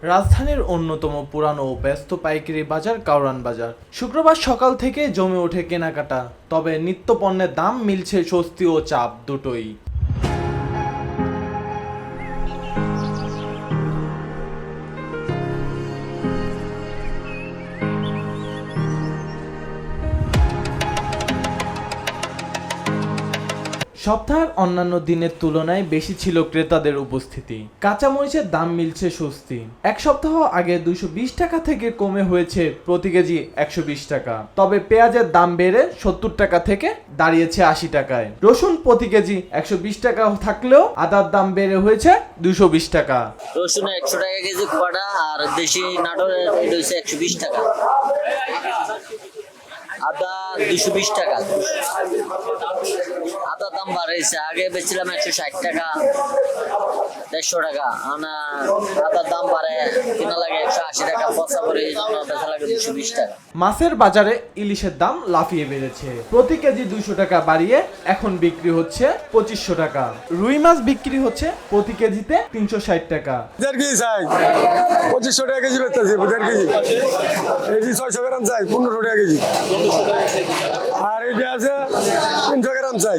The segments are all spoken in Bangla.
রাজধানীর অন্যতম পুরানো ও ব্যস্ত পাইকারি বাজার কাউরান বাজার। শুক্রবার সকাল থেকে জমে ওঠে কেনাকাটা, তবে নিত্য পণ্যের দাম মিলছে স্বস্তি ও চাপ দুটোই। সপ্তাহের অন্যান্য দিনের তুলনায় বেশি ছিল ক্রেতাদের উপস্থিতি। কাঁচামরিচের দাম মিলছে স্বস্তি। এক সপ্তাহ আগে 220 টাকা থেকে কমে হয়েছে প্রতি কেজি 120 টাকা। তবে পেঁয়াজের দাম বেড়ে 70 টাকা থেকে দাঁড়িয়েছে 80 টাকায়। রসুন প্রতি কেজি 120 টাকা থাকলেও আদার দাম বেড়ে হয়েছে 220 টাকা। রসুন 100 টাকা কেজি খোয়াটা, আর দেশি নাটোরের এটা হচ্ছে 120 টাকা। আদা 220 টাকা। আদার দাম বাড়াইছে, আগে বেচছিলাম 160 টাকা, 150 টাকা। আদার দাম বাড়ে কিনা লাগে 180 টাকা, পচা করে বেচা লাগে 220 টাকা। মাছের বাজারে ইলিশের দাম লাফিয়ে বেড়েছে। প্রতি কেজি 200 টাকা বাড়িয়ে এখন বিক্রি হচ্ছে 2500 টাকা। রুই মাছ বিক্রি হচ্ছে প্রতি কেজিতে 360 টাকা। 2500 টাকা কেজি বেচতেছি, 1.5 কেজি। এই যে 600 গ্রাম চাই 1500 টাকা কেজি। আর এটা আছে 300 গ্রাম চাই,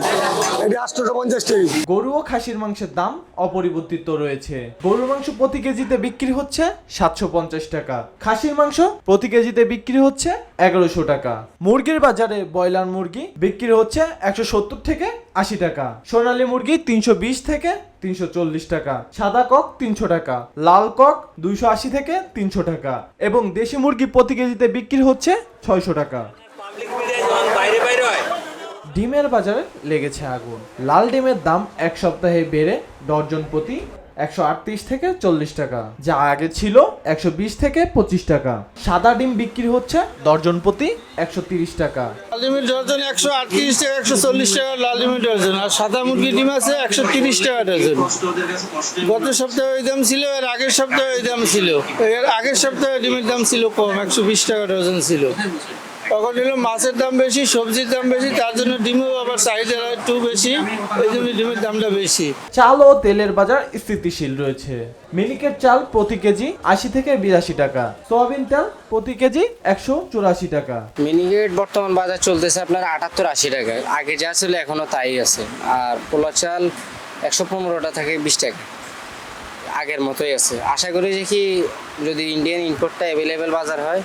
এটা 850 টাকা। গরু ও খাসির মাংসের দাম অপরিবর্তিত রয়েছে। গরুর মাংস প্রতি কেজিতে বিক্রি হচ্ছে 750 টাকা, খাসির মাংস প্রতি কেজিতে বিক্রি হচ্ছে 1100 টাকা। মুরগির বাজারে ব্রয়লার মুরগি বিক্রি হচ্ছে 170 থেকে 80 টাকা, সোনালী মুরগি 320 থেকে 340 টাকা, সাদা কক 300 টাকা, লাল কক 280 থেকে 300 টাকা এবং দেশি মুরগি প্রতি কেজিতে বিক্রি হচ্ছে 600 টাকা। ডিমের বাজারে লেগেছে আগুন। লাল ডিমের দাম এক সপ্তাহে বেড়ে ডর্জন প্রতি 138 থেকে 40 টাকা, যা আগে ছিল 120 থেকে 25 টাকা। সাদা ডিম বিক্রি হচ্ছে ডর্জন প্রতি 130 টাকা। লাল ডিমের ডর্জন 138 টাকা, 140 টাকা লাল ডিমের ডর্জন। আর সাদা মুরগি ডিম আছে 130 টাকা ডর্জন। গত সপ্তাহে ওই দাম ছিল, এর আগের সপ্তাহে ওই দাম ছিল। এর আগের সপ্তাহে ডিমের দাম ছিল কম, 120 টাকা ডর্জন ছিল। তখন হলো মাছের দাম বেশি, সবজির দাম বেশি, তার জন্য ডিমও আবার চাহিদা একটু বেশি, এই জন্য ডিমের দামটা বেশি। চাল ও তেলের বাজার স্থিতিশীল রয়েছে। মিনিকেট চাল প্রতি কেজি 80 থেকে 82 টাকা, সয়াবিন তেল প্রতি কেজি 184 টাকা। মিনিকেট বর্তমান বাজার চলতেছে আপনার 78-80 টাকা। আগে যা ছিল এখনো তাই আছে। আর পোলা চাল 115 থেকে 20 টাকা, আগের মতোই আছে। আশা করি যে কি যদি ইন্ডিয়ান ইম্পোর্টটা অ্যাভেলেবেল বাজার হয়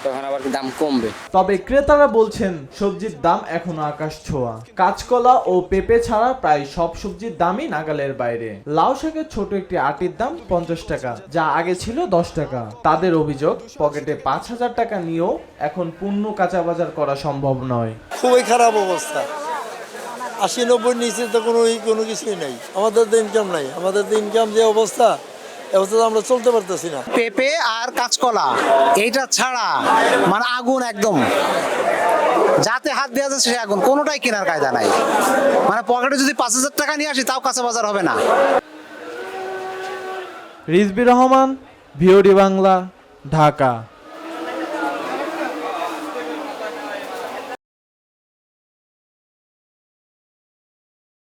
তখন আবার দাম কমবে। তবে ক্রেতারা বলছেন সবজির দাম এখনো আকাশ ছোঁয়া। কাঁচকলা ও পেঁপে ছাড়া প্রায় সব সবজির দামই নাগালের বাইরে। লাউ শাকের ছোট একটি আটির দাম 50 টাকা, যা আগে ছিল 10 টাকা। তাদের অভিযোগ, পকেটে 5000 টাকা নিয়েও এখন পূর্ণ কাঁচা বাজার করা সম্ভব নয়। খুবই খারাপ অবস্থা। 80-90 নিচে তো কোনো কিছুই নাই। আমাদের তো ইনকাম নাই, আমাদের তো ইনকাম যে অবস্থা, আমরা চলতে পারতেছি না। পেঁপে আর কাঁচকলা এইটা ছাড়া মানে আগুন, একদম যাতে হাত দেওয়া যাচ্ছে সে আগুন, কোনোটাই কেনার কায়দা নাই। মানে পকেটে যদি 5000 টাকা নিয়ে আসি তাও কাঁচা বাজার হবে না। রিজবি রহমান, ভিওডি বাংলা, ঢাকা।